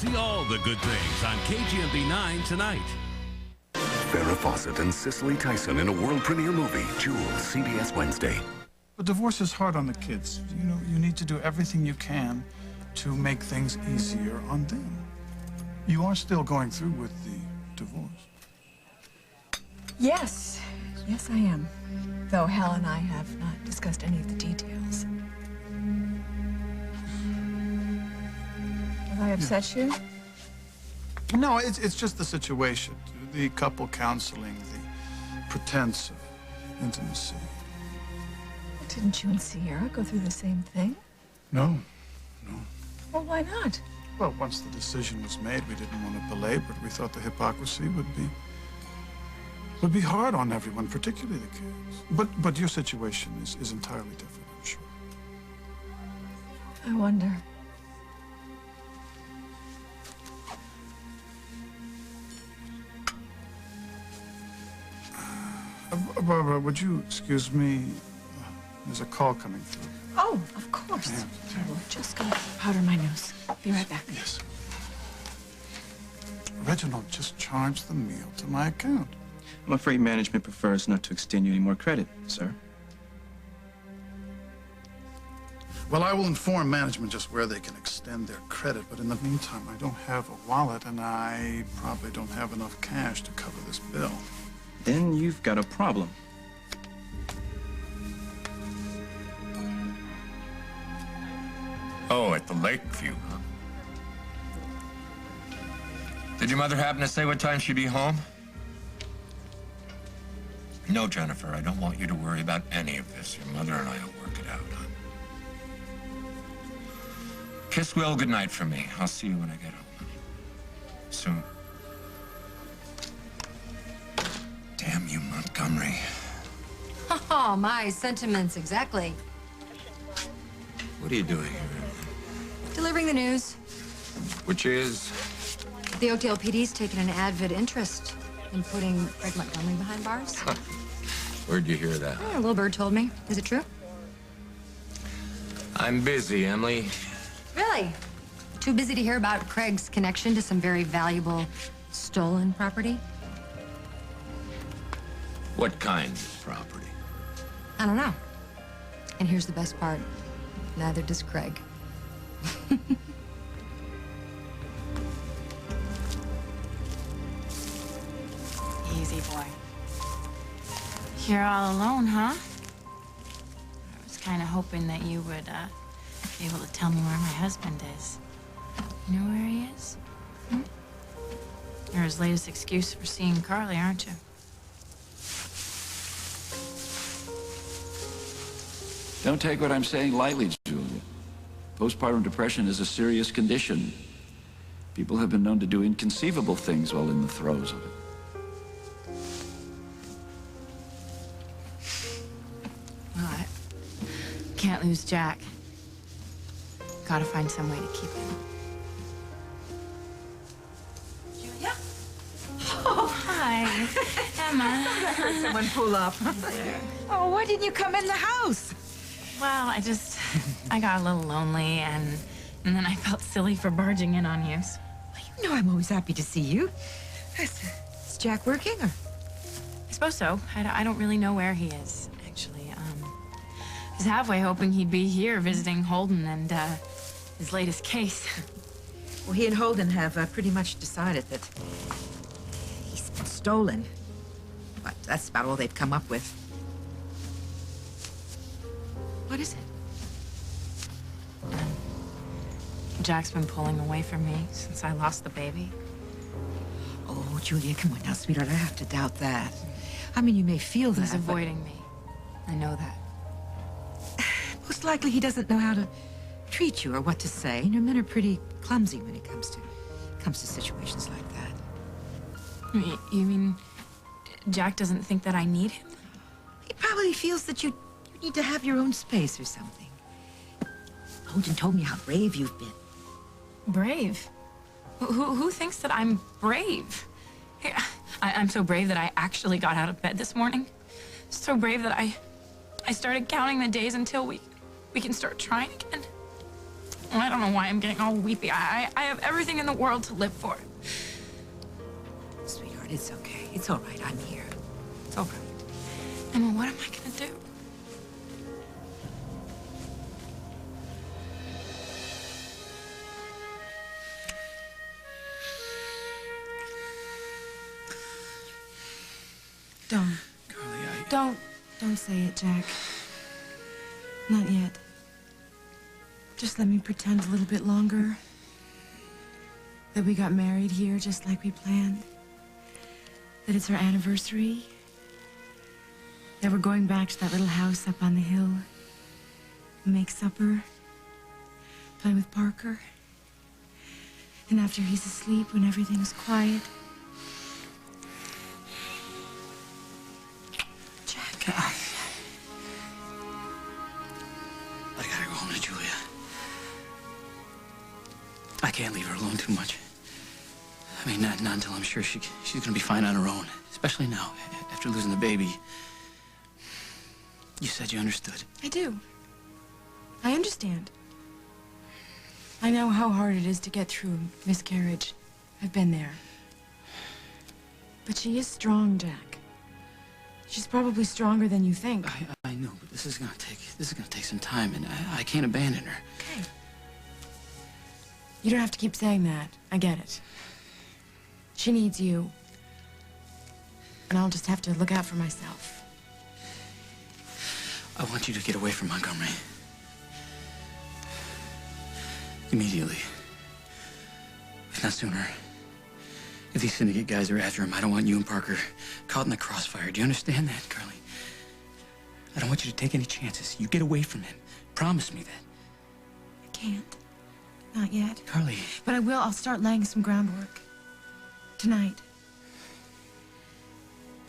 See all the good things on KGMB 9 tonight. Farrah Fawcett and Cicely Tyson in a world premiere movie, Jewel, CBS Wednesday. But divorce is hard on the kids. You know, you need to do everything you can to make things easier on them. You are still going through with the divorce. Yes. Yes, I am. Though Hal and I have not discussed any of the details. Have I upset you? No, it's just the situation. The couple counseling, the pretense of intimacy. Didn't you and Sierra go through the same thing? No. Well, why not? Well, once the decision was made, we didn't want to belabor it. We thought the hypocrisy would be hard on everyone, particularly the kids. But your situation is entirely different, I'm sure. I wonder. Barbara, would you excuse me? There's a call coming through. Oh, of course. Yeah. I will just go powder my nose. Be right back. Yes. Reginald just charged the meal to my account. I'm afraid management prefers not to extend you any more credit, sir. Well, I will inform management just where they can extend their credit, but in the meantime, I don't have a wallet, and I probably don't have enough cash to cover this bill. Then you've got a problem. Oh, at the Lakeview, huh? Did your mother happen to say what time she'd be home? No, Jennifer, I don't want you to worry about any of this. Your mother and I will work it out, huh? Kiss Will goodnight from me. I'll see you when I get home, honey. Soon. Damn you, Montgomery. Oh, my sentiments, exactly. What are you doing here? Delivering the news. Which is? The Oakdale PD's taken an avid interest in putting Craig Montgomery behind bars. Where'd you hear that? A little bird told me. Is it true? I'm busy, Emily. Really? Too busy to hear about Craig's connection to some very valuable stolen property? What kind of property? I don't know. And here's the best part. Neither does Craig. Easy, boy. You're all alone, huh? I was kind of hoping that you would be able to tell me where my husband is. You know where he is? Hmm? You're his latest excuse for seeing Carly, aren't you? Don't take what I'm saying lightly, Julia. Postpartum depression is a serious condition. People have been known to do inconceivable things while in the throes of it. Well, I can't lose Jack. Gotta find some way to keep him. Julia? Oh, hi. Emma. Someone pull up. Oh, why didn't you come in the house? Well, I got a little lonely, and then I felt silly for barging in on you. So. You know I'm always happy to see you. Is Jack working, or? I suppose so. I don't really know where he is, actually. I was halfway hoping he'd be here visiting Holden and his latest case. Well, he and Holden have pretty much decided that he's been stolen. But that's about all they've come up with. What is it? Jack's been pulling away from me since I lost the baby. Oh, Julia, come on now, sweetheart. I have to doubt that. I mean, you may feel that, He's avoiding me. I know that. Most likely he doesn't know how to treat you or what to say. You know, men are pretty clumsy when it comes to situations like that. You mean Jack doesn't think that I need him? He probably feels that you need to have your own space or something. Holden told me how brave you've been. Brave? Who thinks that I'm brave? Hey, I'm so brave that I actually got out of bed this morning. So brave that I started counting the days until we can start trying again. I don't know why I'm getting all weepy. I have everything in the world to live for. Sweetheart, it's okay. It's all right. I'm here. It's all right. Emma, what am I gonna do? Don't. Carly, Don't say it, Jack. Not yet. Just let me pretend a little bit longer that we got married here just like we planned. That it's our anniversary. That we're going back to that little house up on the hill. Make supper. Play with Parker. And after he's asleep, when everything is quiet. Jack. I gotta go home to Julia. I can't leave her alone too much. I mean, not until I'm sure she's gonna be fine on her own. Especially now, after losing the baby. You said you understood. I do. I understand. I know how hard it is to get through miscarriage. I've been there. But she is strong, Jack. She's probably stronger than you think. I know, but this is gonna take some time, and I can't abandon her. Okay. You don't have to keep saying that. I get it. She needs you. And I'll just have to look out for myself. I want you to get away from Montgomery. Immediately. If not sooner. If these syndicate guys are after him, I don't want you and Parker caught in the crossfire. Do you understand that, Carly? I don't want you to take any chances. You get away from him. Promise me that. I can't. Not yet. Carly. But I will. I'll start laying some groundwork. Tonight.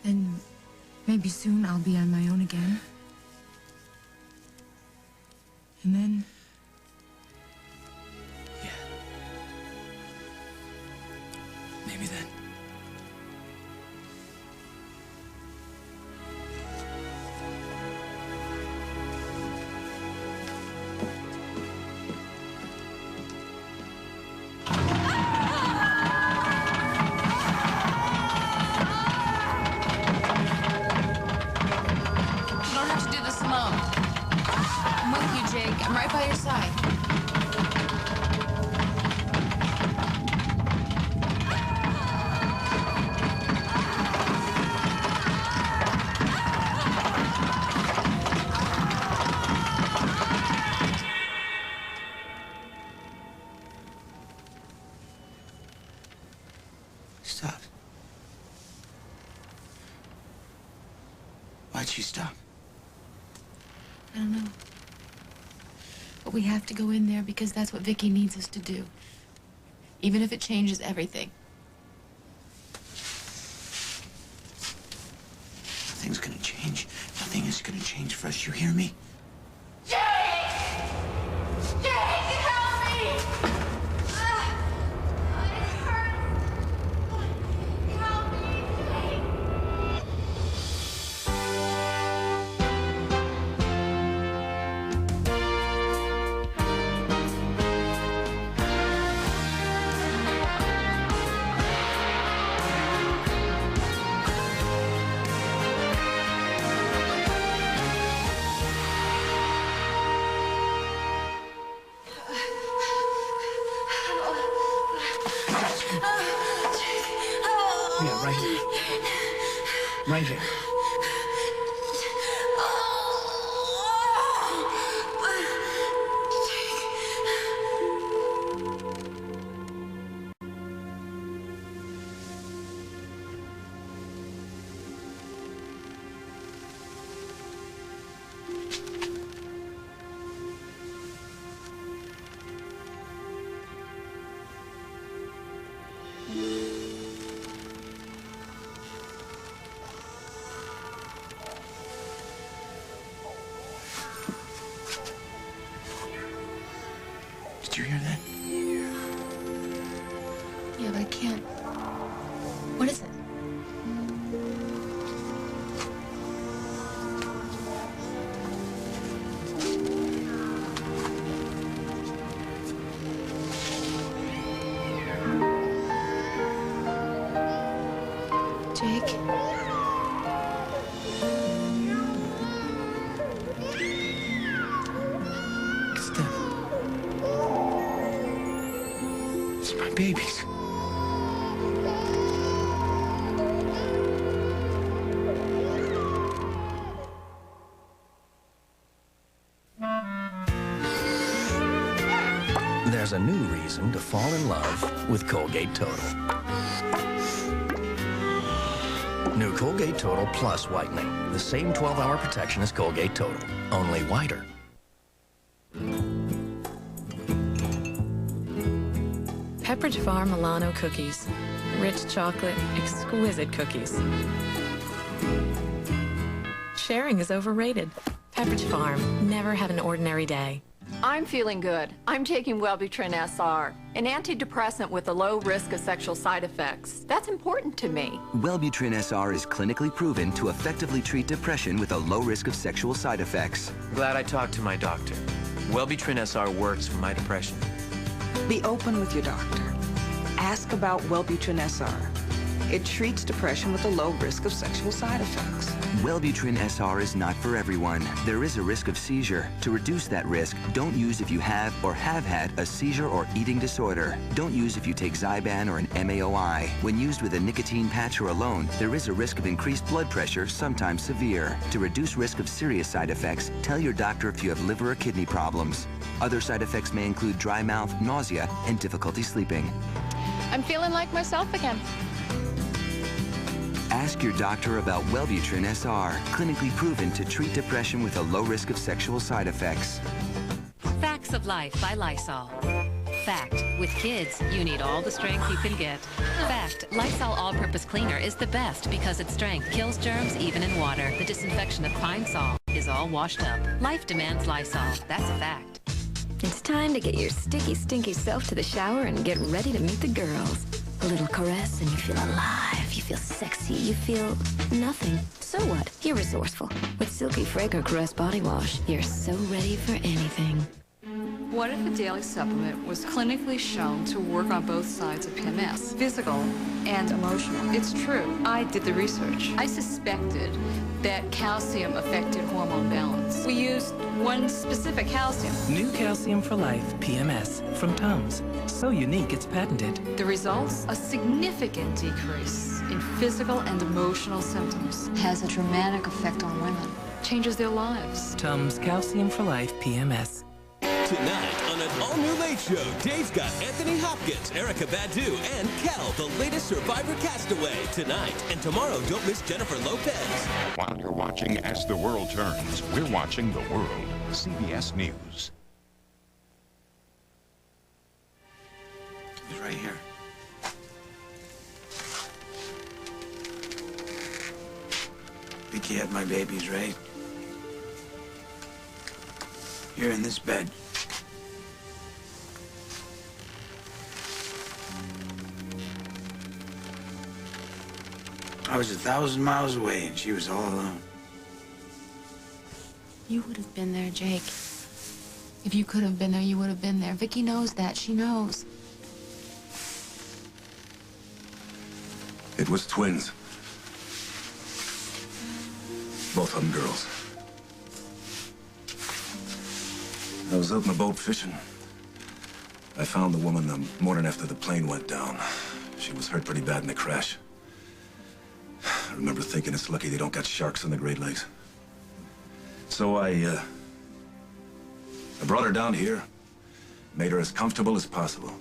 Then maybe soon I'll be on my own again. And then... Yeah. Maybe then. You don't have to do this alone. I'm with you, Jake. I'm right by your side. Stop. Why'd she stop? I don't know. But we have to go in there because that's what Vicky needs us to do. Even if it changes everything. Nothing's gonna change. Nothing is gonna change for us. You hear me? Jake! Jake, help me! It hurts. Help me, Jake! Yeah, right here. Right here. Did you hear that? Yeah, but I can't. What is it? Jake. It's them. It's my babies. There's a new reason to fall in love with Colgate Total. New Colgate Total Plus Whitening. The same 12-hour protection as Colgate Total, only whiter. Pepperidge Farm Milano cookies. Rich chocolate, exquisite cookies. Sharing is overrated. Pepperidge Farm, never have an ordinary day. I'm feeling good. I'm taking Wellbutrin SR, an antidepressant with a low risk of sexual side effects. That's important to me. Wellbutrin SR is clinically proven to effectively treat depression with a low risk of sexual side effects. Glad I talked to my doctor. Wellbutrin SR works for my depression. Be open with your doctor. Ask about Wellbutrin SR. It treats depression with a low risk of sexual side effects. Wellbutrin SR is not for everyone. There is a risk of seizure. To reduce that risk, don't use if you have or have had a seizure or eating disorder. Don't use if you take Zyban or an MAOI. When used with a nicotine patch or alone, there is a risk of increased blood pressure, sometimes severe. To reduce risk of serious side effects, tell your doctor if you have liver or kidney problems. Other side effects may include dry mouth, nausea, and difficulty sleeping. I'm feeling like myself again. Ask your doctor about Wellbutrin SR, clinically proven to treat depression with a low risk of sexual side effects. Facts of Life by Lysol. Fact, with kids, you need all the strength you can get. Fact, Lysol All-Purpose Cleaner is the best because its strength kills germs even in water. The disinfection of Pine Sol is all washed up. Life demands Lysol. That's a fact. It's time to get your sticky, stinky self to the shower and get ready to meet the girls. A little caress and you feel alive, you feel sexy, you feel nothing. So what? You're resourceful. With Silky Fragrant Caress Body Wash, you're so ready for anything. What if a daily supplement was clinically shown to work on both sides of PMS, physical and emotional? It's true. I did the research. I suspected that calcium affected hormone balance. We used one specific calcium. New Calcium for Life, PMS, from Tums. So unique, it's patented. The results? A significant decrease in physical and emotional symptoms. Has a dramatic effect on women. Changes their lives. Tums Calcium for Life, PMS. Tonight on an all-new Late Show, Dave's got Anthony Hopkins, Erykah Badu, and Kel, the latest Survivor castaway. Tonight and tomorrow, don't miss Jennifer Lopez. While you're watching As the World Turns, we're watching The World, CBS News. He's right here. Vicky had my babies, right? Here in this bed. I was 1,000 miles away and she was all alone. You would have been there, Jake. If you could have been there, you would have been there. Vicky knows that. She knows. It was twins. Both of them girls. I was out in the boat fishing. I found the woman the morning after the plane went down. She was hurt pretty bad in the crash. I remember thinking it's lucky they don't got sharks in the Great Lakes. So I brought her down here, made her as comfortable as possible.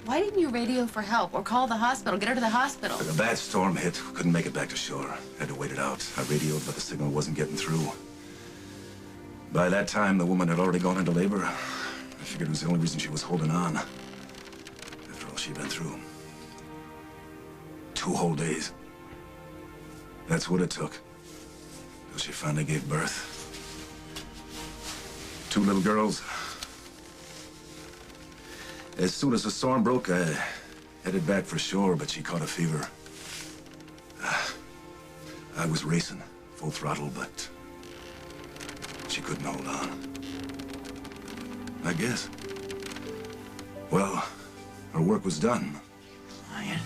Why didn't you radio for help or call the hospital? Get her to the hospital. A bad storm hit. Couldn't make it back to shore. Had to wait it out. I radioed, but the signal wasn't getting through. By that time, the woman had already gone into labor. I figured it was the only reason she was holding on. After all she'd been through. 2 whole days. That's what it took. Till she finally gave birth. 2 little girls. As soon as the storm broke, I headed back for shore, but she caught a fever. I was racing, full throttle, but she couldn't hold on. I guess. Well, her work was done. Oh, yeah.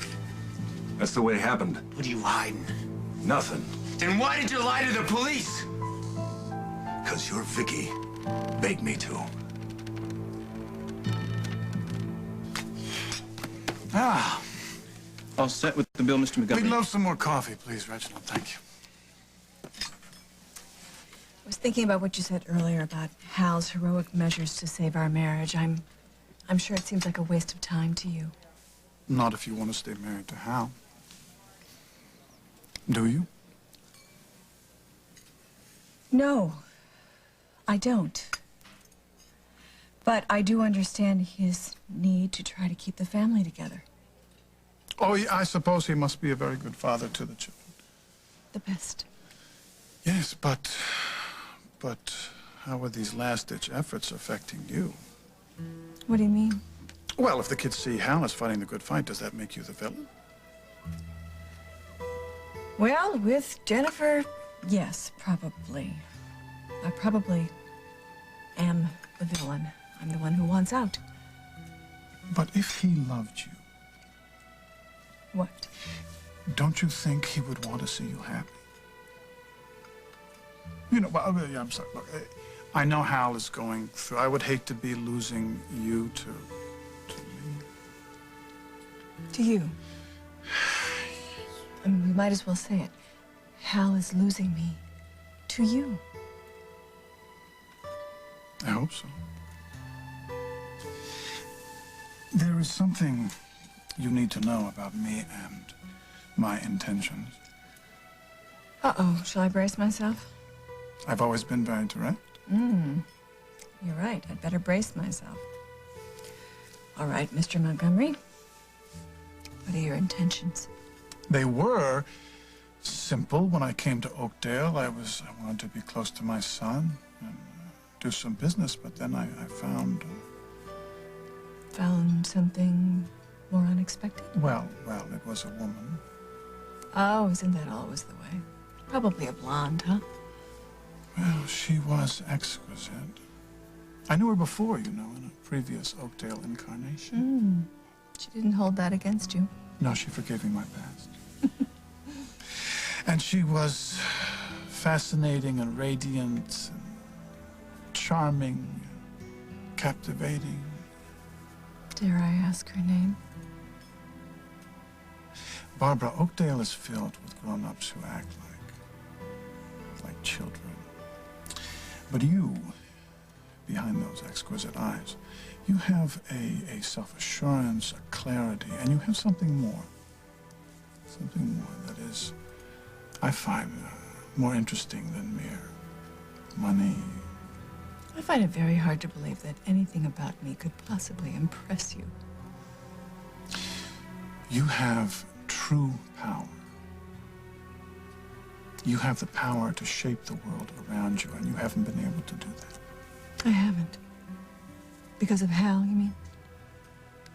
That's the way it happened. What are you hiding? Nothing. Then why did you lie to the police? Because your Vicky begged me to. Ah. All set with the bill, Mr. Montgomery? We'd love some more coffee, please, Reginald. Thank you. I was thinking about what you said earlier about Hal's heroic measures to save our marriage. I'm sure it seems like a waste of time to you. Not if you want to stay married to Hal. Do you? No, I don't. But I do understand his need to try to keep the family together. Oh, yeah, I suppose he must be a very good father to the children. The best. Yes, but how are these last-ditch efforts affecting you? What do you mean? Well, if the kids see Hal is fighting the good fight, does that make you the villain? Well, with Jennifer, yes, probably. I probably am the villain. I'm the one who wants out. But if he loved you... What? Don't you think he would want to see you happy? You know, well, yeah, I'm sorry. Look, I know Hal is going through... I would hate to be losing you to me. To you? I mean, we might as well say it. Hal is losing me to you. I hope so. There is something you need to know about me and my intentions. Uh-oh, shall I brace myself? I've always been very direct. You're right. I'd better brace myself. All right, Mr. Montgomery. What are your intentions? They were simple. When I came to Oakdale, I wanted to be close to my son and do some business, but then I found... Found something more unexpected? Well, it was a woman. Oh, isn't that always the way? Probably a blonde, huh? Well, she was exquisite. I knew her before, you know, in a previous Oakdale incarnation. She didn't hold that against you. No, she forgave me my past. And she was fascinating and radiant and charming, captivating. Dare I ask her name? Barbara, Oakdale is filled with grown-ups who act like children. But you, behind those exquisite eyes, you have a self-assurance, a clarity, and you have something more. Something more that is, I find, more interesting than mere money. I find it very hard to believe that anything about me could possibly impress you. You have true power. You have the power to shape the world around you, and you haven't been able to do that. I haven't. Because of Hal, you mean?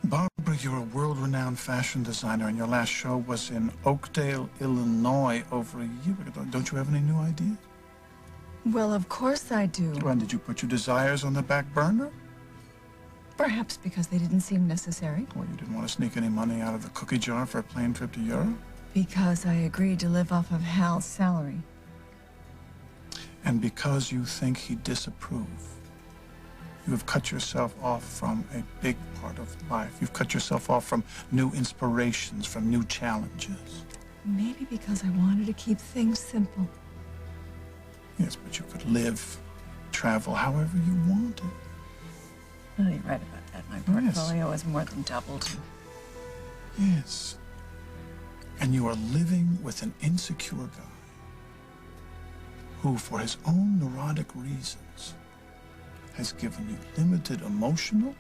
Barbara, you're a world-renowned fashion designer, and your last show was in Oakdale, Illinois, over a year ago. Don't you have any new ideas? Well, of course I do. When did you put your desires on the back burner? Perhaps because they didn't seem necessary. Well, you didn't want to sneak any money out of the cookie jar for a plane trip to Europe? Because I agreed to live off of Hal's salary. And because you think he'd disapprove. You have cut yourself off from a big part of life. You've cut yourself off from new inspirations, from new challenges. Maybe because I wanted to keep things simple. Yes, but you could live, travel however you wanted. Oh, you're right about that. My portfolio has more than doubled. Yes. And you are living with an insecure guy who, for his own neurotic reasons, has given you limited emotional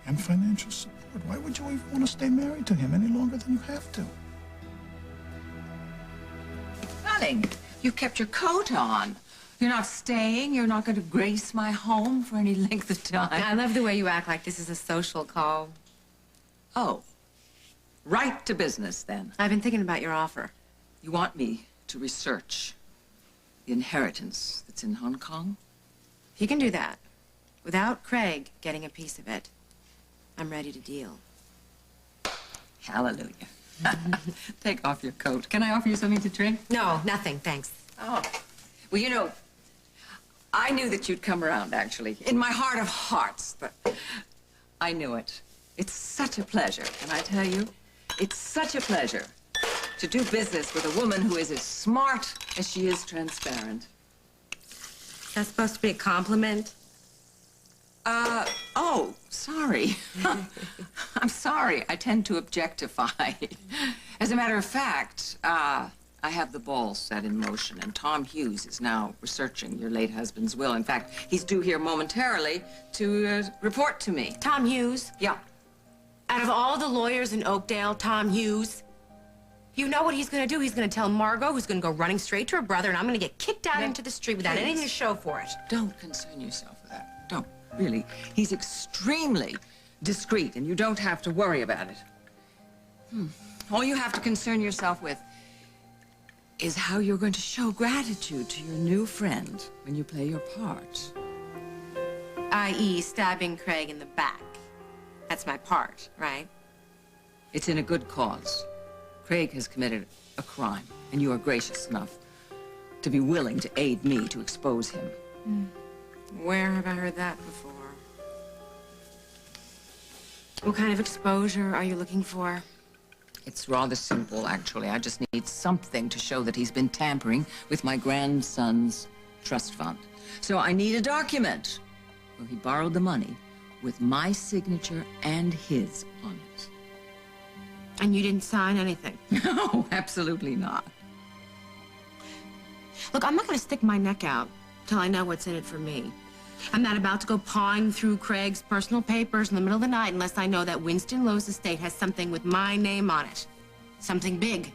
and financial support. Why would you even want to stay married to him any longer than you have to? Darling, you've kept your coat on. You're not staying? You're not going to grace my home for any length of time? I love the way you act like this is a social call. Oh. Right to business, then. I've been thinking about your offer. You want me to research the inheritance that's in Hong Kong? If you can do that, without Craig getting a piece of it, I'm ready to deal. Hallelujah. Take off your coat. Can I offer you something to drink? No, nothing, thanks. Oh. Well, you know, I knew that you'd come around, actually. In my heart of hearts, but I knew it. It's such a pleasure, can I tell you? It's such a pleasure to do business with a woman who is as smart as she is transparent. That's supposed to be a compliment? Oh, sorry. I'm sorry. I tend to objectify. As a matter of fact, I have the ball set in motion, and Tom Hughes is now researching your late husband's will. In fact, he's due here momentarily to report to me. Tom Hughes? Yeah. Out of all the lawyers in Oakdale, Tom Hughes, you know what he's gonna do? He's gonna tell Margot, who's gonna go running straight to her brother, and I'm gonna get kicked out into the street without anything to show for it. Don't concern yourself with that. Don't. Really. He's extremely discreet, and you don't have to worry about it. All you have to concern yourself with is how you're going to show gratitude to your new friend when you play your part. I.e. stabbing Craig in the back. That's my part, right? It's in a good cause. Craig has committed a crime, and you are gracious enough to be willing to aid me to expose him. Where have I heard that before? What kind of exposure are you looking for? It's rather simple, actually. I just need something to show that he's been tampering with my grandson's trust fund. So I need a document where he borrowed the money with my signature and his on it. And you didn't sign anything? No, absolutely not. Look, I'm not gonna stick my neck out till I know what's in it for me. I'm not about to go pawing through Craig's personal papers in the middle of the night unless I know that Winston Lowe's estate has something with my name on it. Something big.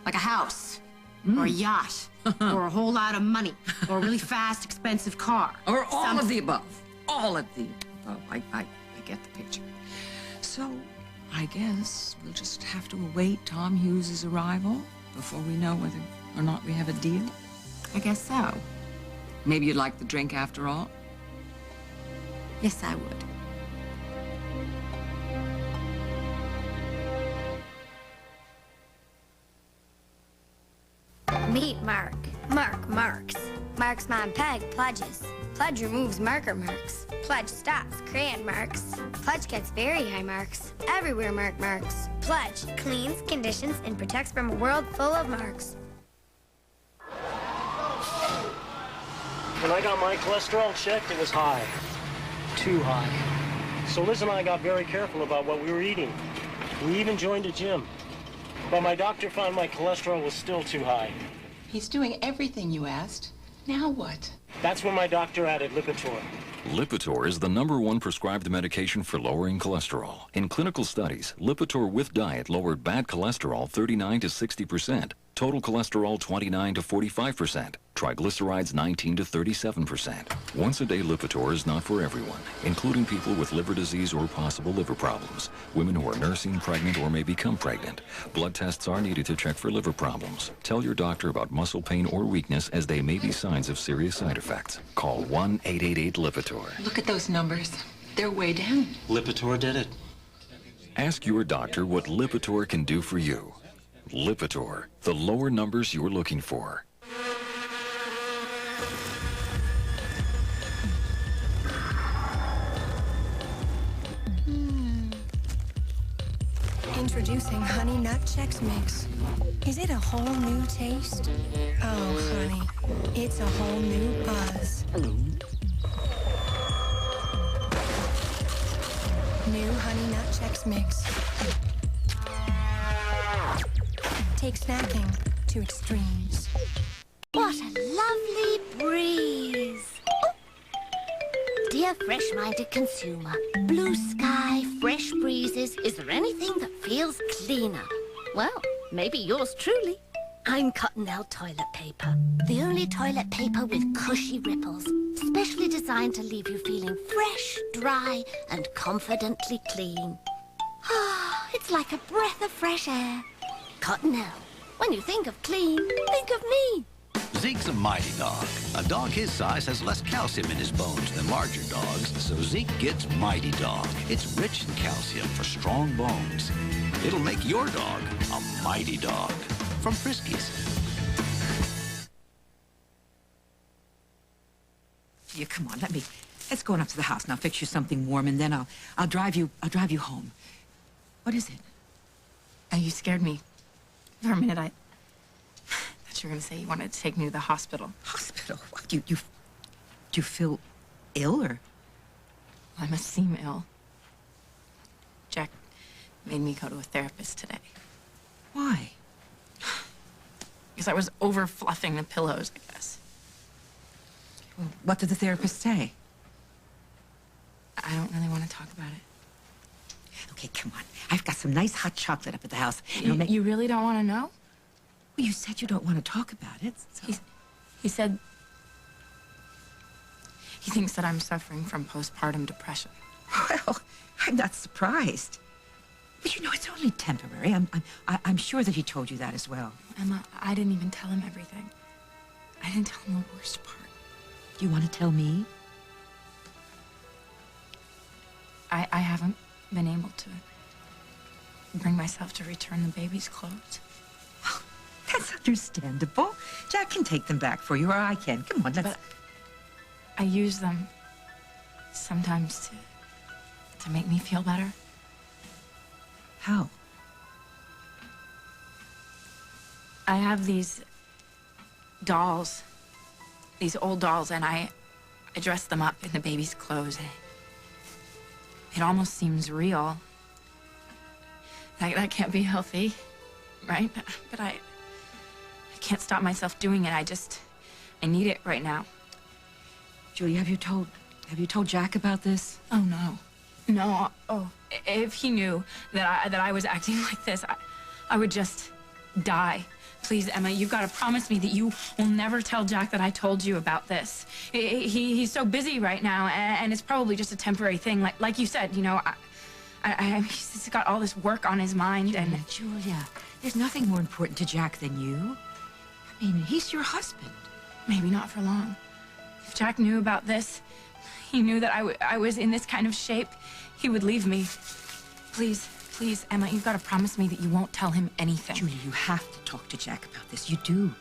Like a house, or a yacht, or a whole lot of money, or a really fast, expensive car. Or all of the above. All of the above. I get the picture. So, I guess we'll just have to await Tom Hughes' arrival before we know whether or not we have a deal. I guess so. Maybe you'd like the drink after all? Yes, I would. Meet Mark. Mark marks. Mark's mom Peg pledges. Pledge removes marker marks. Pledge stops crayon marks. Pledge gets very high marks. Everywhere Mark marks. Pledge cleans, conditions, and protects from a world full of marks. When I got my cholesterol checked, it was high. Too high. So Liz and I got very careful about what we were eating. We even joined a gym. But my doctor found my cholesterol was still too high. He's doing everything you asked. Now what? That's when my doctor added Lipitor. Lipitor is the #1 prescribed medication for lowering cholesterol. In clinical studies, Lipitor with diet lowered bad cholesterol 39 to 60%, total cholesterol 29 to 45%, triglycerides 19 to 37%. Once-a-day Lipitor is not for everyone, including people with liver disease or possible liver problems, women who are nursing, pregnant, or may become pregnant. Blood tests are needed to check for liver problems. Tell your doctor about muscle pain or weakness, as they may be signs of serious side effects. Call 1-888-LIPITOR. Look at those numbers. They're way down. Lipitor did it. Ask your doctor what Lipitor can do for you. Lipitor, the lower numbers you're looking for. Introducing Honey Nut Chex Mix. Is it a whole new taste? Oh, honey, it's a whole new buzz. New Honey Nut Chex Mix. Take snacking to extremes. What a lovely breeze. Dear fresh-minded consumer, blue sky, fresh breezes, is there anything that feels cleaner? Well, maybe yours truly. I'm Cottonelle toilet paper. The only toilet paper with cushy ripples, specially designed to leave you feeling fresh, dry, and confidently clean. Ah, it's like a breath of fresh air. Cottonelle. When you think of clean, think of me. Zeke's a mighty dog. A dog his size has less calcium in his bones than larger dogs, so Zeke gets Mighty Dog. It's rich in calcium for strong bones. It'll make your dog a mighty dog. From Friskies. You come on, let's go on up to the house. Now fix you something warm, and then I'll drive you home. What is it? You scared me. For a minute, I thought you were going to say you wanted to take me to the hospital. Hospital? What, do you feel ill, or? I must seem ill. Jack made me go to a therapist today. Why? Because I was over-fluffing the pillows, I guess. Well, what did the therapist say? I don't really want to talk about it. Okay, come on. I've got some nice hot chocolate up at the house. You really don't want to know? Well, you said you don't want to talk about it. So. He said he thinks that I'm suffering from postpartum depression. Well, I'm not surprised. But you know, it's only temporary. I'm sure that he told you that as well. Emma, I didn't even tell him everything. I didn't tell him the worst part. Do you want to tell me? I haven't been able to bring myself to return the baby's clothes. That's understandable. Jack can take them back for you, or I can. Come on, let's... But I use them sometimes to make me feel better. How? I have these dolls, these old dolls, and I dress them up in the baby's clothes. It almost seems real. That can't be healthy, right? But I can't stop myself doing it. I need it right now. Julie, have you told Jack about this? Oh, no. No. Oh, if he knew that I was acting like this, I would just die. Please, Emma, you've got to promise me that you will never tell Jack that I told you about this. He's so busy right now, and it's probably just a temporary thing. Like you said, you know, he's got all this work on his mind, and... Julia, there's nothing more important to Jack than you. I mean, he's your husband. Maybe not for long. If Jack knew about this, he knew that I was in this kind of shape, he would leave me. Please, please, Emma, you've got to promise me that you won't tell him anything. Julia, you have to talk to Jack about this. You do.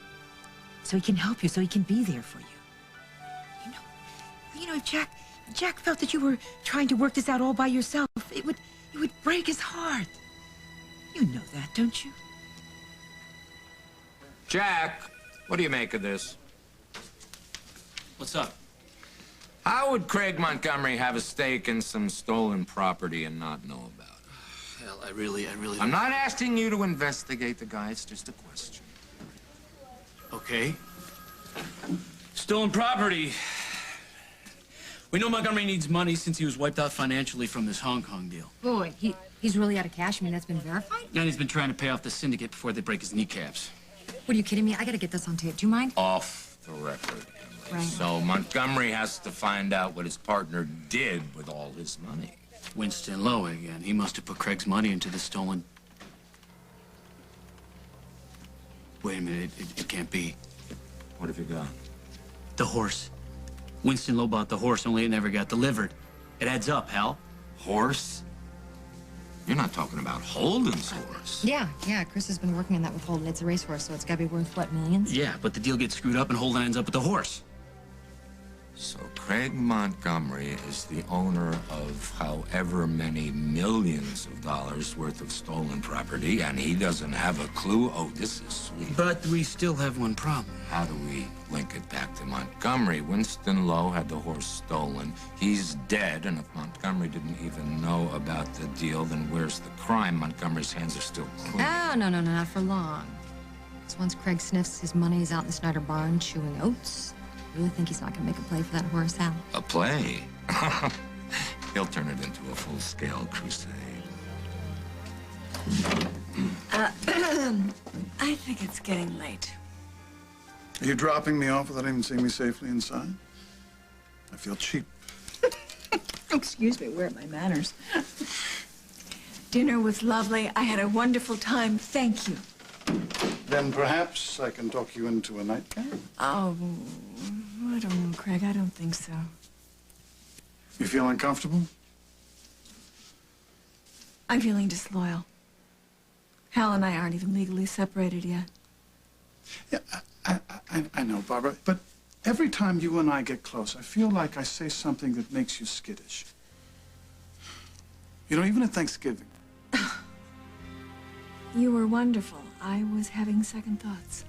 So he can help you, so he can be there for you. You know, if Jack felt that you were trying to work this out all by yourself, it would break his heart. You know that, don't you? Jack, what do you make of this? What's up? How would Craig Montgomery have a stake in some stolen property and not know about it? Hell, I really... I'm not asking you to investigate the guy, it's just a question. Okay. Stolen property. We know Montgomery needs money since he was wiped out financially from this Hong Kong deal. Boy, he's really out of cash. I mean, that's been verified? And he's been trying to pay off the syndicate before they break his kneecaps. What, are you kidding me? I gotta get this on tape. Do you mind? Off the record. Right. So Montgomery has to find out what his partner did with all his money. Winston Lowe again. He must have put Craig's money into the stolen... Wait a minute, it can't be. What have you got? The horse. Winston Lowe bought the horse, only it never got delivered. It adds up, Hal. Horse? You're not talking about Holden's horse. Yeah, Chris has been working on that with Holden. It's a racehorse, so it's gotta be worth, what, millions? Yeah, but the deal gets screwed up and Holden ends up with the horse. So Craig Montgomery is the owner of however many millions of dollars worth of stolen property, and he doesn't have a clue? Oh, this is sweet. But we still have one problem. How do we link it back to Montgomery? Winston Lowe had the horse stolen. He's dead, and if Montgomery didn't even know about the deal, then where's the crime? Montgomery's hands are still clean. Oh, no, not for long. So once Craig sniffs his money, he's out in the Snyder barn chewing oats. I really think he's not gonna make a play for that horse, Hal. A play? He'll turn it into a full-scale crusade. I think it's getting late. Are you dropping me off without even seeing me safely inside? I feel cheap. Excuse me, where are my manners? Dinner was lovely. I had a wonderful time. Thank you. Then perhaps I can talk you into a nightcap? Oh, I don't know, Craig. I don't think so. You feel uncomfortable? I'm feeling disloyal. Hal and I aren't even legally separated yet. Yeah, I know, Barbara, but every time you and I get close, I feel like I say something that makes you skittish. You know, even at Thanksgiving. You were wonderful. I was having second thoughts.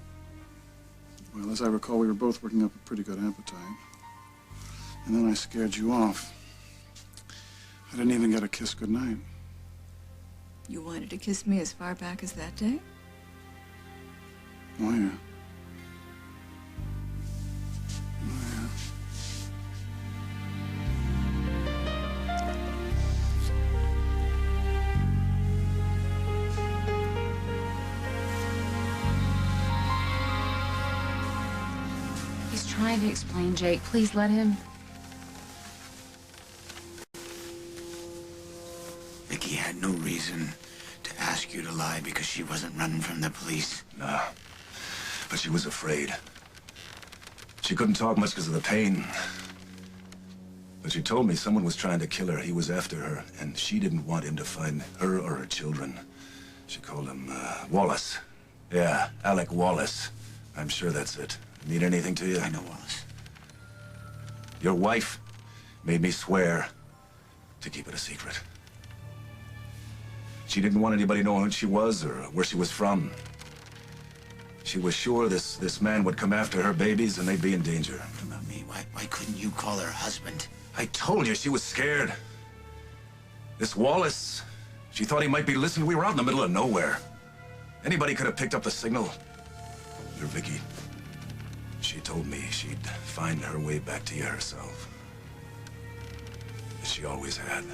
Well, as I recall, we were both working up a pretty good appetite. And then I scared you off. I didn't even get a kiss goodnight. You wanted to kiss me as far back as that day? Oh, yeah. He's trying to explain, Jake. Please let him. Vicky had no reason to ask you to lie because she wasn't running from the police. No, but she was afraid. She couldn't talk much because of the pain. But she told me someone was trying to kill her. He was after her, and she didn't want him to find her or her children. She called him, Wallace. Yeah, Alec Wallace. I'm sure that's it. Mean anything to you? I know Wallace. Your wife made me swear to keep it a secret. She didn't want anybody knowing who she was or where she was from. She was sure this man would come after her babies and they'd be in danger. What about me? Why couldn't you call her husband? I told you she was scared. This Wallace, she thought he might be listening. We were out in the middle of nowhere. Anybody could have picked up the signal. Your Vicky, she told me she'd find her way back to you herself. As she always had.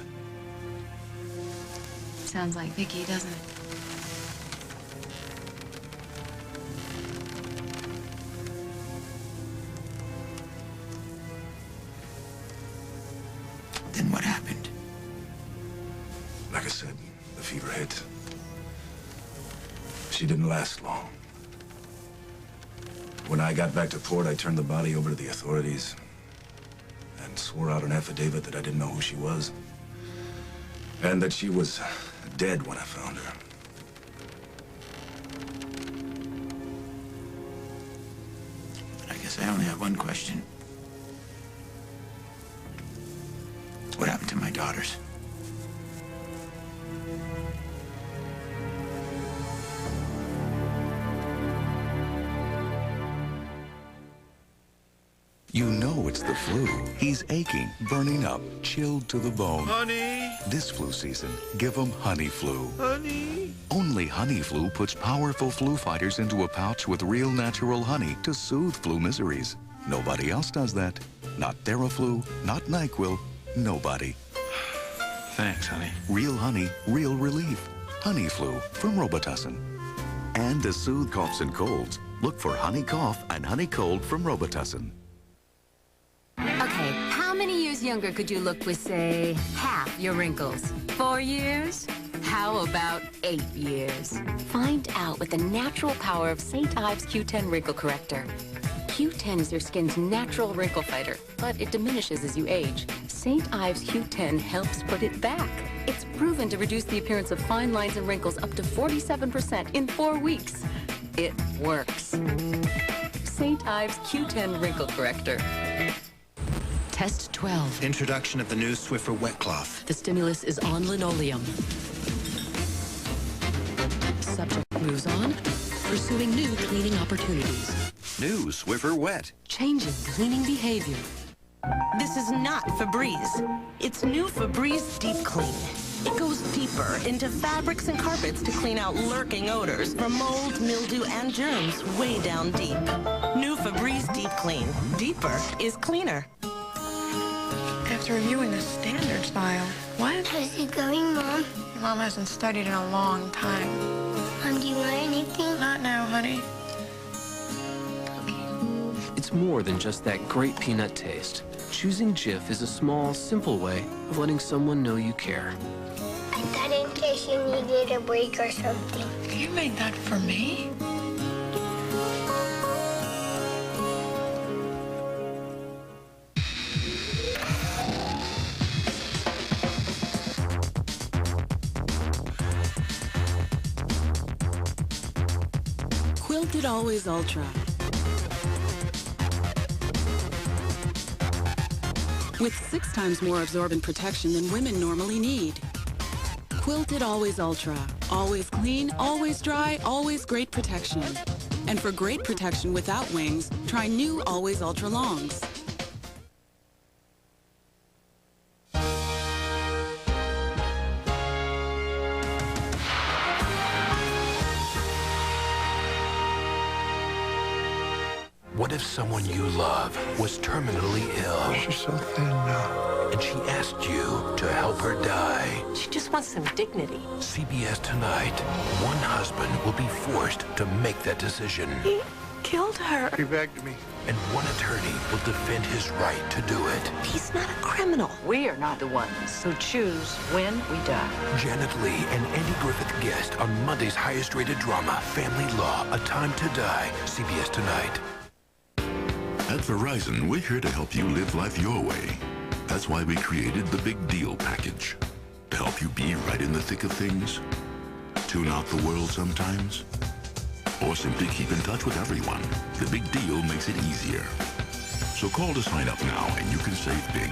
Sounds like Vicky, doesn't it? Then what happened? Like I said, the fever hit. She didn't last long. When I got back to port, I turned the body over to the authorities and swore out an affidavit that I didn't know who she was and that she was dead when I found her. But I guess I only have one question. What happened to my daughters? You know it's the flu. He's aching, burning up, chilled to the bone. Honey? This flu season, give him Honey Flu. Honey? Only Honey Flu puts powerful flu fighters into a pouch with real natural honey to soothe flu miseries. Nobody else does that. Not Theraflu, not NyQuil, nobody. Thanks, honey. Real honey, real relief. Honey Flu from Robitussin. And to soothe coughs and colds, look for Honey Cough and Honey Cold from Robitussin. Okay, how many years younger could you look with, say, half your wrinkles? 4 years? How about 8 years? Find out with the natural power of St. Ives Q10 Wrinkle Corrector. Q10 is your skin's natural wrinkle fighter, but it diminishes as you age. St. Ives Q10 helps put it back. It's proven to reduce the appearance of fine lines and wrinkles up to 47% in 4 weeks. It works. St. Ives Q10 Wrinkle Corrector. Test 12. Introduction of the new Swiffer wet cloth. The stimulus is on linoleum. Subject moves on, pursuing new cleaning opportunities. New Swiffer Wet. Changing cleaning behavior. This is not Febreze. It's new Febreze Deep Clean. It goes deeper into fabrics and carpets to clean out lurking odors from mold, mildew, and germs way down deep. New Febreze Deep Clean. Deeper is cleaner. After reviewing the standards file. What? How's it going, Mom? Your mom hasn't studied in a long time. Mom, do you want anything? Not now, honey. It's more than just that great peanut taste. Choosing Jif is a small, simple way of letting someone know you care. I thought in case you needed a break or something. You made that for me? Quilted Always Ultra. With 6 times more absorbent protection than women normally need. Quilted Always Ultra. Always clean, always dry, always great protection. And for great protection without wings, try new Always Ultra Longs. What if someone you love was terminally ill? She's so thin now. And she asked you to help her die? She just wants some dignity. CBS Tonight. One husband will be forced to make that decision. He killed her. He begged me. And one attorney will defend his right to do it. He's not a criminal. We are not the ones who choose when we die. Janet Leigh and Andy Griffith guest on Monday's highest-rated drama, Family Law, A Time to Die. CBS Tonight. At Verizon, we're here to help you live life your way. That's why we created the Big Deal Package. To help you be right in the thick of things, tune out the world sometimes, or simply keep in touch with everyone. The Big Deal makes it easier. So call to sign up now and you can save big.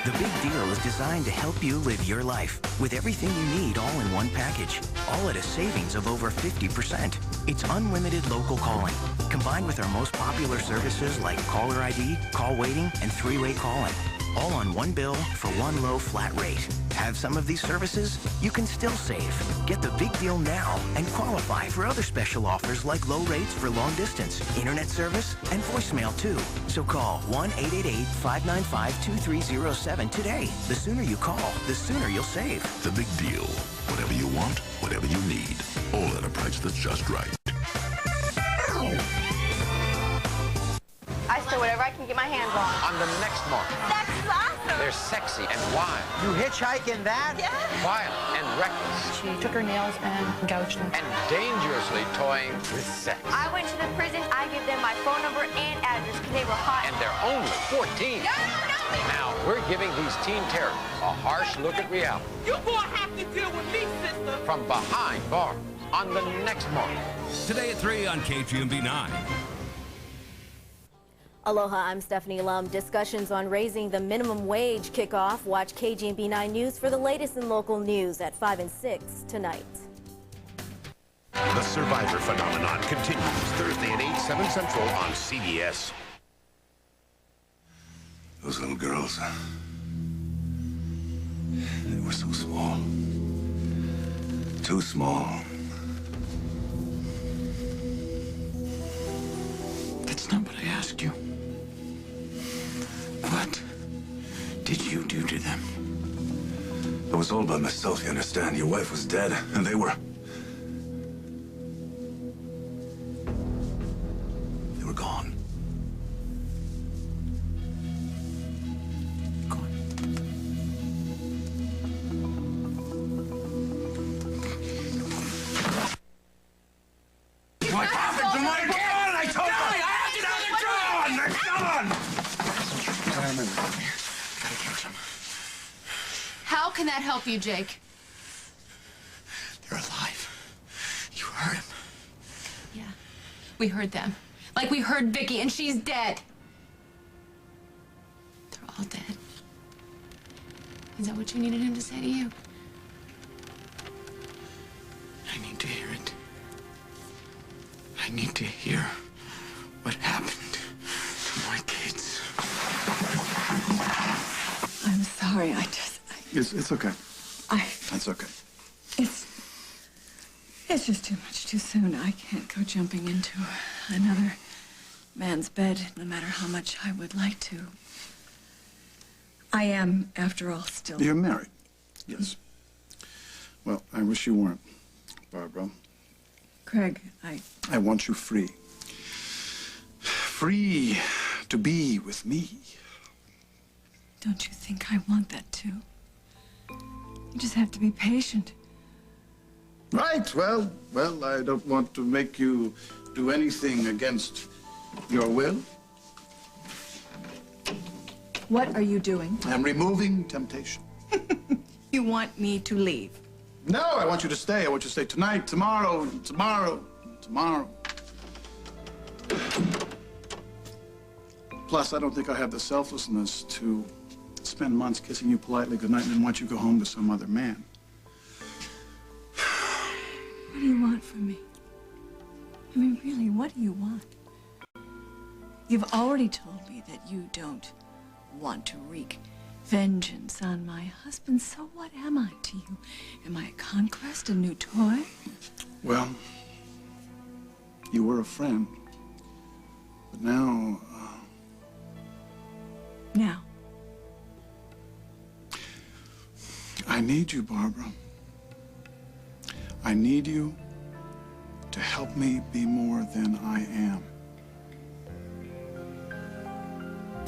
The Big Deal is designed to help you live your life with everything you need all in one package, all at a savings of over 50%. It's unlimited local calling, combined with our most popular services like caller ID, call waiting, and 3-way calling. All on one bill for one low flat rate. Have some of these services? You can still save. Get the Big Deal now and qualify for other special offers like low rates for long distance, internet service, and voicemail too. So call 1-888-595-2307 today. The sooner you call, the sooner you'll save. The Big Deal. Whatever you want, whatever you need. All at a price that's just right. I store whatever I can get my hands on. On the next mark. That's awesome. They're sexy and wild. You hitchhike in that? Yeah. Violent and reckless. She took her nails and gouged them. And dangerously toying with sex. I went to the prison. I gave them my phone number and address because they were hot. And they're only 14. No. Now, we're giving these teen terrorists a harsh look at reality. You're going to have to deal with me, sister. From behind bars on the next mark. Today at 3 on KGMB 9. Aloha, I'm Stephanie Lum. Discussions on raising the minimum wage kick off. Watch KGMB 9 News for the latest in local news at 5 and 6 tonight. The Survivor phenomenon continues Thursday at 8, 7 Central on CBS. Those little girls, they were so small. Too small. That's not what I asked you. What did you do to them? I was all by myself, you understand? Your wife was dead, and they were gone. What happened to my gun? I told you! They're gone! I remember. Gotta catch them. How can that help you, Jake? They're alive. You heard him. Yeah, we heard them. Like we heard Vicky, and she's dead. They're all dead. Is that what you needed him to say to you? I need to hear it. I need to hear what happened to my kids. I'm sorry, It's okay. It's okay. It's just too much too soon. I can't go jumping into another man's bed, no matter how much I would like to. I am, after all, still... You're married? Yes. Well, I wish you weren't, Barbara. Craig, I want you free. Free to be with me. Don't you think I want that, too? You just have to be patient. Right, well, I don't want to make you do anything against your will. What are you doing? I'm removing temptation. You want me to leave? No, I want you to stay. I want you to stay tonight, tomorrow. Plus, I don't think I have the selflessness to spend months kissing you politely goodnight and then watch you go home to some other man. What do you want from me? I mean, really, what do you want? You've already told me that you don't want to wreak vengeance on my husband, so what am I to you? Am I a conquest, a new toy? Well, you were a friend, but now... Now? I need you, Barbara. I need you to help me be more than I am.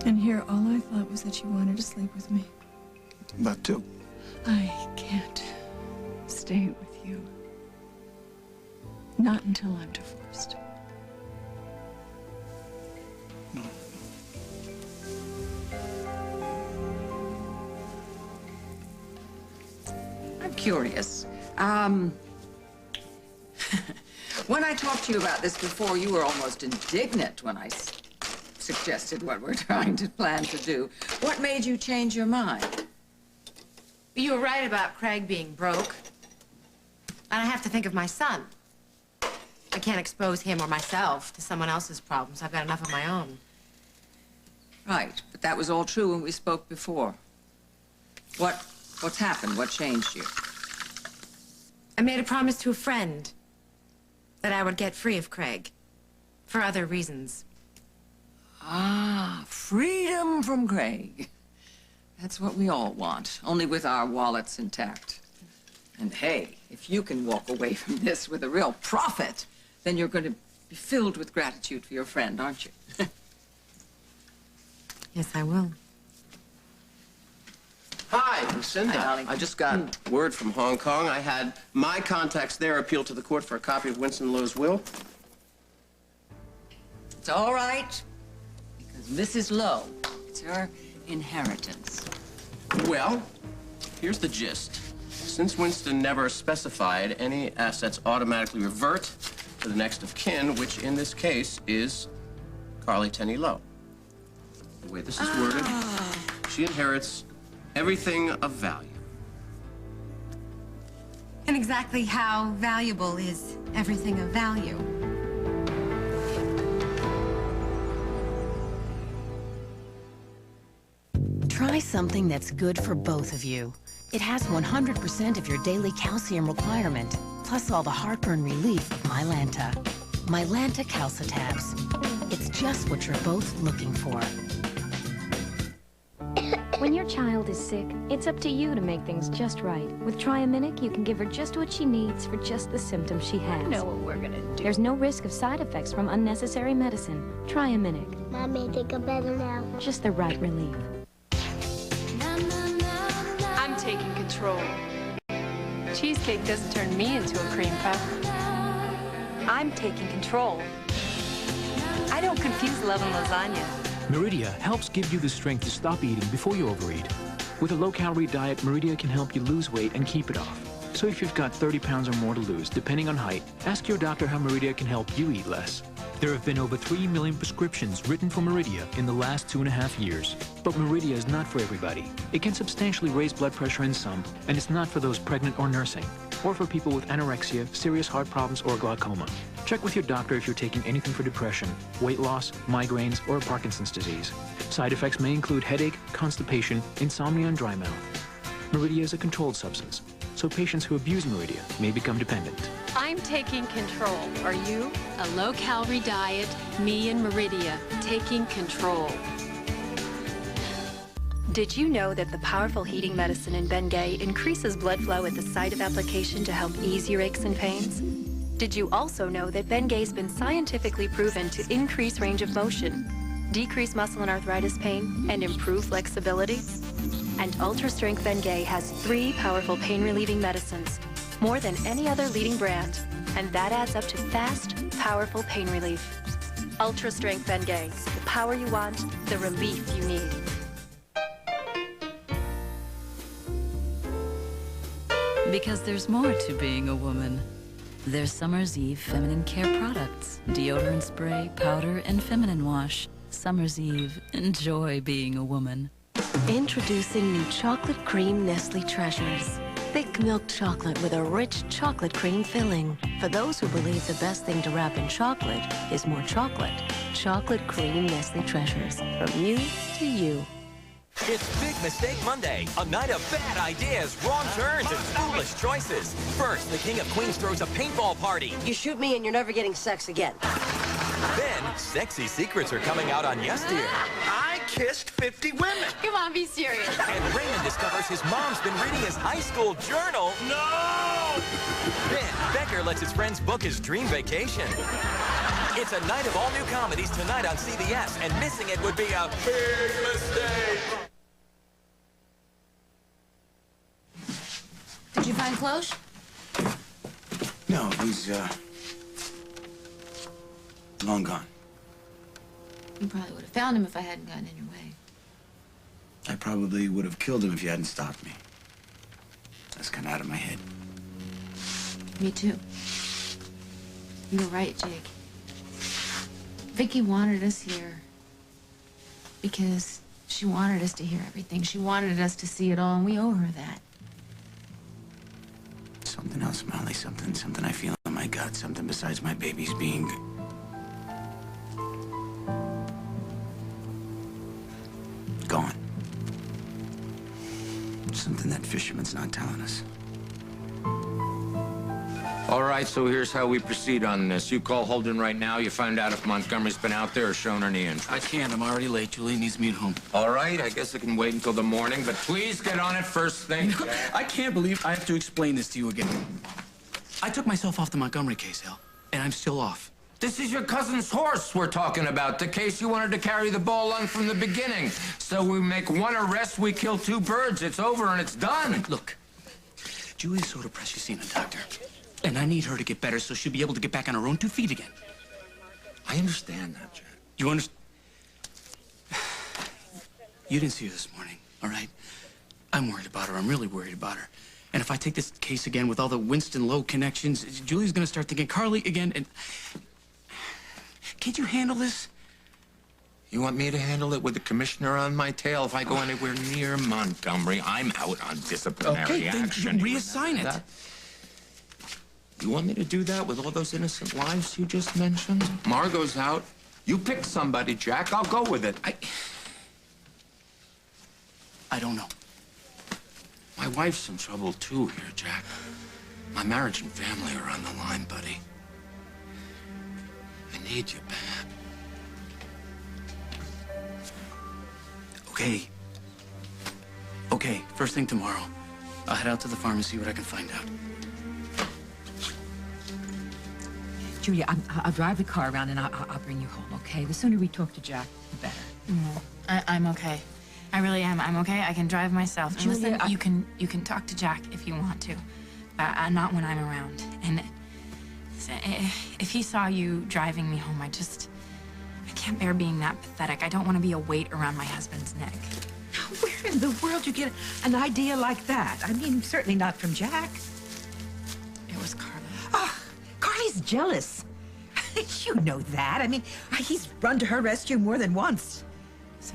And here, all I thought was that you wanted to sleep with me. That too. I can't stay with you. Not until I'm divorced. No. I'm curious. When I talked to you about this before, you were almost indignant when I suggested what we're trying to plan to do. What made you change your mind? You were right about Craig being broke. And I have to think of my son. I can't expose him or myself to someone else's problems. I've got enough of my own. Right, but that was all true when we spoke before. What's happened? What changed you? I made a promise to a friend that I would get free of Craig. For other reasons. Ah, freedom from Craig. That's what we all want, only with our wallets intact. And hey, if you can walk away from this with a real profit, then you're going to be filled with gratitude for your friend, aren't you? Yes, I will. Hi, Lucinda. Hi, darling. I just got word from Hong Kong. I had my contacts there appeal to the court for a copy of Winston Lowe's will. It's all right, because Mrs. Lowe, it's her inheritance. Well, here's the gist. Since Winston never specified, any assets automatically revert to the next of kin, which in this case is Carly Tenney Lowe. The way this is worded, she inherits everything of value. And exactly how valuable is everything of value? Try something that's good for both of you. It has 100% of your daily calcium requirement, plus all the heartburn relief of Mylanta. Mylanta Calcitabs. It's just what you're both looking for. When your child is sick, it's up to you to make things just right. With Triaminic, you can give her just what she needs for just the symptoms she has. I know what we're gonna do. There's no risk of side effects from unnecessary medicine. Triaminic. Mommy, think I'm better now. Just the right relief. I'm taking control. Cheesecake doesn't turn me into a cream puff. I'm taking control. I don't confuse love and lasagna. Meridia helps give you the strength to stop eating before you overeat. With a low-calorie diet, Meridia can help you lose weight and keep it off. So if you've got 30 pounds or more to lose, depending on height, ask your doctor how Meridia can help you eat less. There have been over 3 million prescriptions written for Meridia in the last 2.5 years. But Meridia is not for everybody. It can substantially raise blood pressure in some, and it's not for those pregnant or nursing, or for people with anorexia, serious heart problems, or glaucoma. Check with your doctor if you're taking anything for depression, weight loss, migraines, or Parkinson's disease. Side effects may include headache, constipation, insomnia, and dry mouth. Meridia is a controlled substance, so patients who abuse Meridia may become dependent. I'm taking control. Are you? A low-calorie diet, me and Meridia, taking control. Did you know that the powerful heating medicine in Bengay increases blood flow at the site of application to help ease your aches and pains? Did you also know that Bengay's been scientifically proven to increase range of motion, decrease muscle and arthritis pain, and improve flexibility? And Ultra Strength Bengay has 3 powerful pain-relieving medicines, more than any other leading brand, and that adds up to fast, powerful pain relief. Ultra Strength Bengay, the power you want, the relief you need. Because there's more to being a woman. There's Summer's Eve feminine care products, deodorant spray, powder, and feminine wash. summer's eve, enjoy being a woman. Introducing new chocolate cream Nestle Treasures. Thick milk chocolate with a rich chocolate cream filling. For those who believe the best thing to wrap in chocolate is more chocolate. Chocolate cream Nestle Treasures. From you to you. It's Big Mistake Monday, a night of bad ideas, wrong turns, and foolish choices. First, the King of Queens throws a paintball party. You shoot me and you're never getting sex again. Then, sexy secrets are coming out on Yes Dear. I kissed 50 women. Come on, be serious. And Raymond discovers his mom's been reading his high school journal. No! Then, Becker lets his friends book his dream vacation. It's a night of all new comedies tonight on CBS, and missing it would be a big mistake. Did you find Cloche? No, he's, long gone. You probably would have found him if I hadn't gotten in your way. I probably would have killed him if you hadn't stopped me. That's kind of out of my head. Me too. You were right, Jake. Vicky wanted us here because she wanted us to hear everything. She wanted us to see it all, and we owe her that. Something else, Molly. Something I feel in my gut. Something besides my baby's being... gone. Something that fisherman's not telling us. All right, so here's how we proceed on this. You call Holden right now. You find out if Montgomery's been out there or shown any interest. I can't. I'm already late. Julie needs me at home. All right, I guess I can wait until the morning, but please get on it first thing. I can't believe I have to explain this to you again. I took myself off the Montgomery case, Al, and I'm still off. This is your cousin's horse we're talking about, the case you wanted to carry the ball on from the beginning. So we make one arrest, we kill two birds. It's over and it's done. Look, Julie's so depressed she's seen a doctor. And I need her to get better so she'll be able to get back on her own 2 feet again. I understand that, Jack. You understand? You didn't see her this morning, all right? I'm worried about her. I'm really worried about her. And if I take this case again with all the Winston Lowe connections, Julie's gonna start thinking Carly again, and... Can't you handle this? You want me to handle it with the commissioner on my tail? If I go anywhere near Montgomery, I'm out on disciplinary action. Then reassign it. You want me to do that with all those innocent lives you just mentioned? Margot's out. You pick somebody, Jack. I'll go with it. I don't know. My wife's in trouble, too, here, Jack. My marriage and family are on the line, buddy. I need you bad. Okay. Okay, first thing tomorrow. I'll head out to the farm and see what I can find out. Julia, I'll drive the car around and I'll bring you home, okay? The sooner we talk to Jack, the better. No, I'm okay. I really am. I'm okay. I can drive myself. And Julia, listen, you can talk to Jack if you want to, not when I'm around. And if he saw you driving me home, I can't bear being that pathetic. I don't want to be a weight around my husband's neck. Where in the world you get an idea like that? I mean, certainly not from Jack. It was Carly. Oh, Carly's jealous. You know that. I mean, he's run to her rescue more than once. So,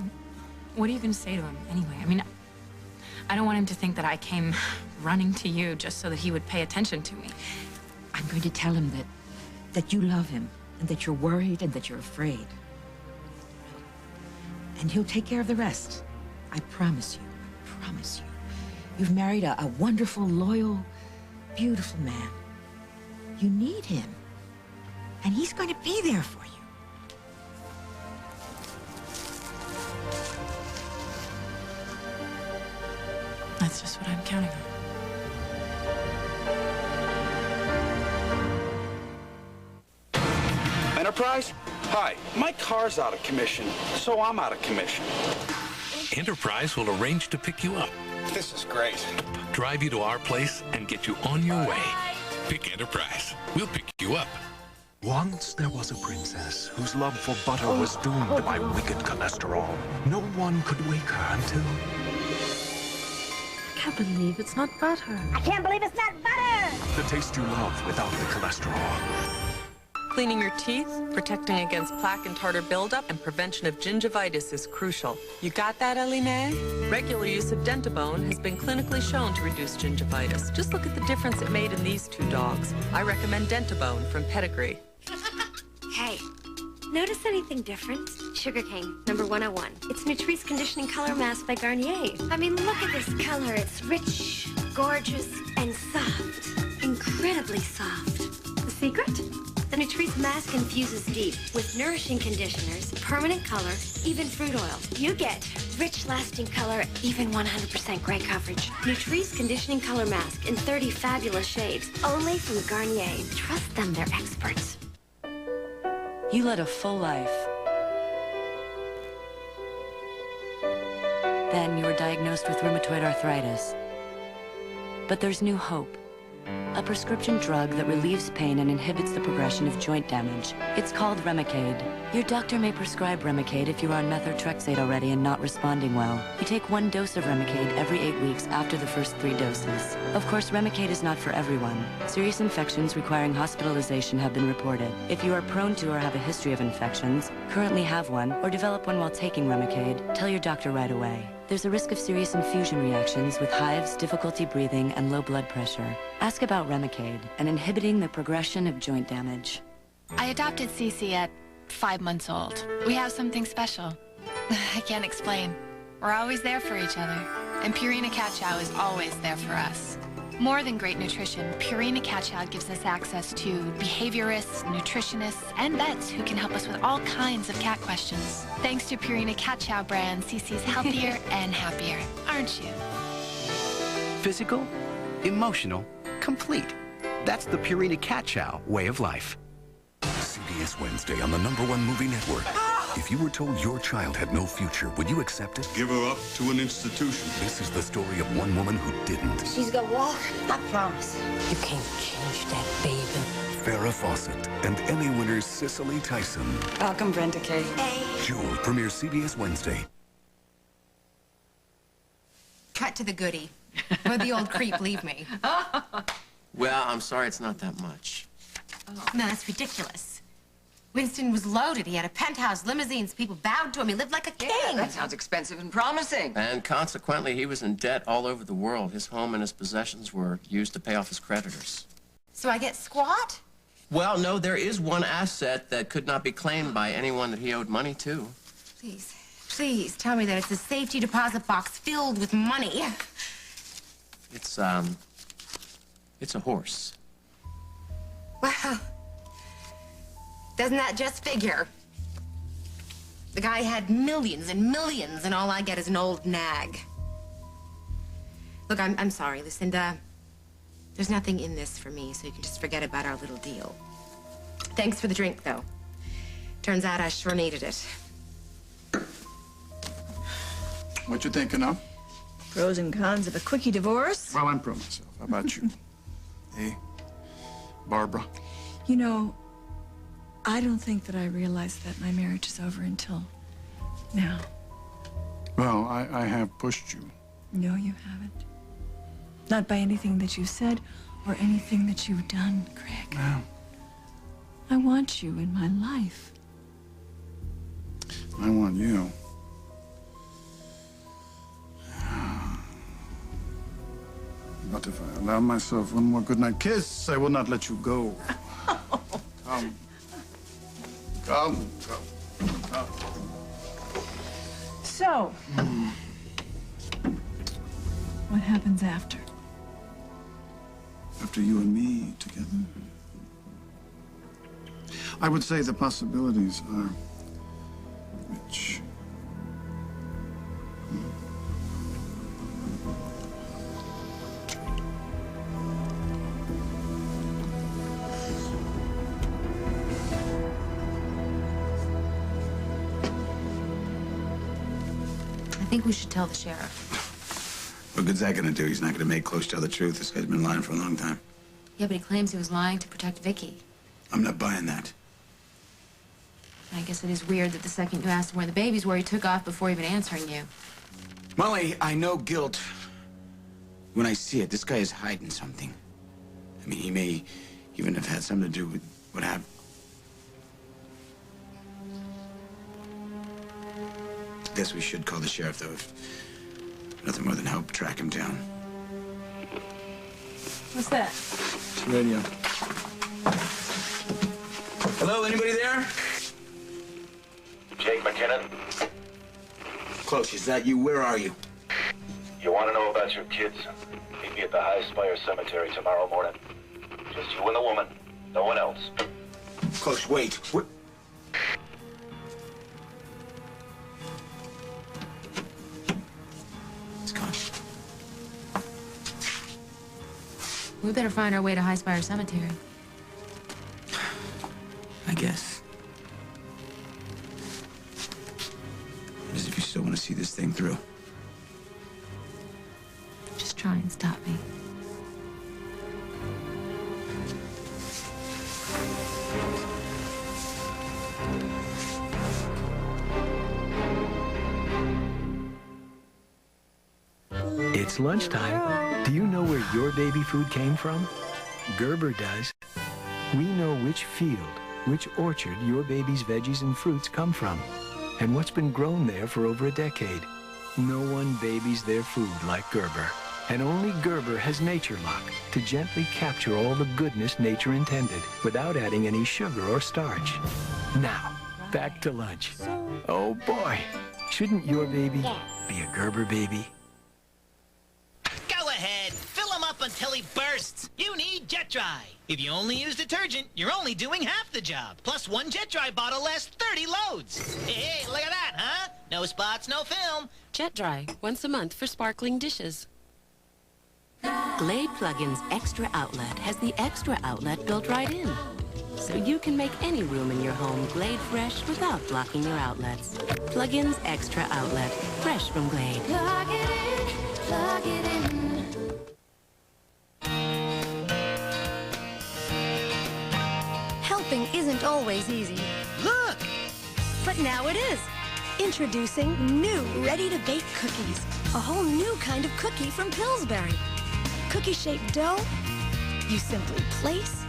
what are you going to say to him anyway? I mean, I don't want him to think that I came running to you just so that he would pay attention to me. I'm going to tell him that you love him and that you're worried and that you're afraid. And he'll take care of the rest. I promise you. I promise you. You've married a wonderful, loyal, beautiful man. You need him. And he's going to be there for you. That's just what I'm counting on. Enterprise? Hi, my car's out of commission, so I'm out of commission. Enterprise will arrange to pick you up, This is great. drive you to our place, and get you on your way. Pick Enterprise. We'll pick you up. Once there was a princess whose love for butter was doomed by wicked cholesterol. No one could wake her until... I can't believe it's not butter. I can't believe it's not butter! The taste you love without the cholesterol. Cleaning your teeth, protecting against plaque and tartar buildup, and prevention of gingivitis is crucial. You got that, Eline? Regular use of Dentabone has been clinically shown to reduce gingivitis. Just look at the difference it made in these two dogs. I recommend Dentabone from Pedigree. Hey, notice anything different? Sugarcane, number 101. It's Nutrice Conditioning Color Mask by Garnier. I mean, look at this color. It's rich, gorgeous, and soft. Incredibly soft. The secret? The Nutrice mask infuses deep with nourishing conditioners, permanent color, even fruit oil. You get rich, lasting color, even 100% gray coverage. Nutrice Conditioning Color Mask in 30 fabulous shades, only from Garnier. Trust them, they're experts. You led a full life. Then you were diagnosed with rheumatoid arthritis. But there's new hope. A prescription drug that relieves pain and inhibits the progression of joint damage. It's called Remicade. Your doctor may prescribe Remicade if you're on methotrexate already and not responding well. You take 1 dose of Remicade every 8 weeks after the first 3 doses. Of course, Remicade is not for everyone. Serious infections requiring hospitalization have been reported. If you are prone to or have a history of infections, currently have one, or develop one while taking Remicade, tell your doctor right away. There's a risk of serious infusion reactions with hives, difficulty breathing, and low blood pressure. Ask about Remicade and inhibiting the progression of joint damage. I adopted Cece at 5 months old. We have something special. I can't explain. We're always there for each other. And Purina Cat Chow is always there for us. More than great nutrition, Purina Cat Chow gives us access to behaviorists, nutritionists, and vets who can help us with all kinds of cat questions. Thanks to Purina Cat Chow brand, Cece's healthier and happier, aren't you? Physical, emotional, complete. That's the Purina Cat Chow way of life. CBS Wednesday on the #1 movie network. If you were told your child had no future, would you accept it? Give her up to an institution. This is the story of one woman who didn't. She's gonna walk, I promise. You can't change that baby. Farrah Fawcett and Emmy winner Cicely Tyson. Welcome, Brenda Kay. Jewel premieres CBS Wednesday. Cut to the goodie. Let the old creep leave me. Well, I'm sorry it's not that much. No, that's ridiculous. Winston was loaded. He had a penthouse, limousines. People bowed to him. He lived like a king. Yeah, that sounds expensive and promising. And consequently, he was in debt all over the world. His home and his possessions were used to pay off his creditors. So I get squat? Well, no, there is one asset that could not be claimed by anyone that he owed money to. Please, please tell me that it's a safety deposit box filled with money. It's a horse. Well, doesn't that just figure? The guy had millions and millions, and all I get is an old nag. Look, I'm sorry, Lucinda. There's nothing in this for me, so you can just forget about our little deal. Thanks for the drink, though. Turns out I sure needed it. What you thinking of? Pros and cons of a quickie divorce? Well, I'm pro myself. How about you? Hey, Barbara. You know, I don't think that I realized that my marriage is over until now. Well, I have pushed you. No, you haven't. Not by anything that you said or anything that you've done, Craig. Well, I want you in my life. I want you. But if I allow myself one more goodnight kiss, I will not let you go. Come. Come. Come. So, what happens after? After you and me together? I would say the possibilities are rich. I think we should tell the sheriff. What good's that gonna do? He's not gonna make close to the truth. This guy's been lying for a long time. Yeah, but he claims he was lying to protect Vicky. I'm not buying that. I guess it is weird that the second you asked him where the babies were, he took off before even answering you. Molly, I know guilt when I see it. This guy is hiding something. I mean, he may even have had something to do with what happened. Guess we should call the sheriff, though, if nothing more than help track him down. What's that? It's the radio. Hello, anybody there? Jake McKinnon, Close, is that you? Where are you? you want to know about your kids? Meet me at the High Spire Cemetery tomorrow morning. Just you and the woman, no one else. Close, wait. What? It's gone. We better find our way to High Spire Cemetery. I guess. As if you still want to see this thing through. Just try and stop me. It's lunchtime. Do you know where your baby food came from? Gerber does. We know which field, which orchard your baby's veggies and fruits come from, and what's been grown there for over a decade. No one babies their food like Gerber. And only Gerber has Nature Lock to gently capture all the goodness nature intended without adding any sugar or starch. Now, back to lunch. Oh boy, shouldn't your baby be a Gerber baby? Go ahead, fill him up until he bursts. You need Jet Dry. If you only use detergent, you're only doing half the job. Plus, one Jet Dry bottle lasts 30 loads. Hey, look at that, huh? No spots, no film. Jet Dry, once a month for sparkling dishes. Glade Plug-in's Extra Outlet has the extra outlet built right in. So you can make any room in your home Glade fresh without blocking your outlets. Plug-in's Extra Outlet, fresh from Glade. Plug it in, plug it in. Helping isn't always easy. Look! But now it is. Introducing new ready-to-bake cookies. A whole new kind of cookie from Pillsbury. Cookie-shaped dough, you simply place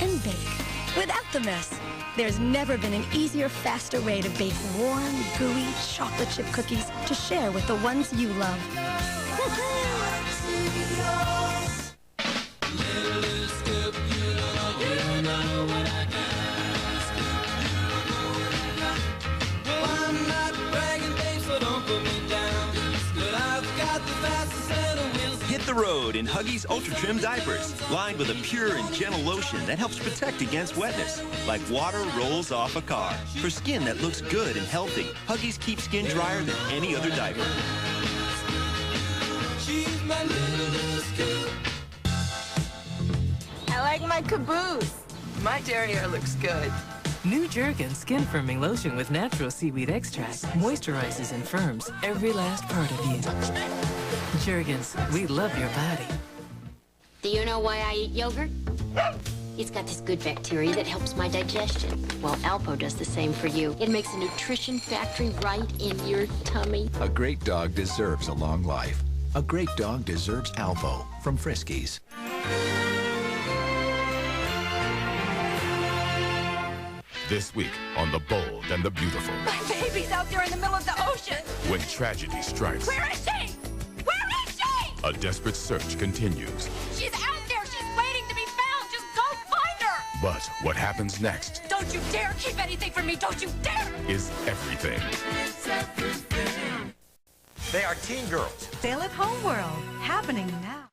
and bake without the mess. There's never been an easier, faster way to bake warm, gooey chocolate chip cookies to share with the ones you love. Hit the road in Huggies Ultra Trim diapers, lined with a pure and gentle lotion that helps protect against wetness, like water rolls off a car. For skin that looks good and healthy, Huggies keep skin drier than any other diaper. I like my caboose. My derriere looks good. New Jergens skin firming lotion with natural seaweed extract moisturizes and firms every last part of you. Jergens, we love your body. Do you know why I eat yogurt? It's got this good bacteria that helps my digestion. Well, Alpo does the same for you. It makes a nutrition factory right in your tummy. A great dog deserves a long life. A great dog deserves Alpo from Friskies. This week on The Bold and the Beautiful. My baby's out there in the middle of the ocean. When tragedy strikes, Where is she? Where is she? a desperate search continues. She's out there. She's waiting to be found. Just go find her. But what happens next Don't you dare keep anything from me. Don't you dare. is everything. They are teen girls. Sail at Home World, happening now.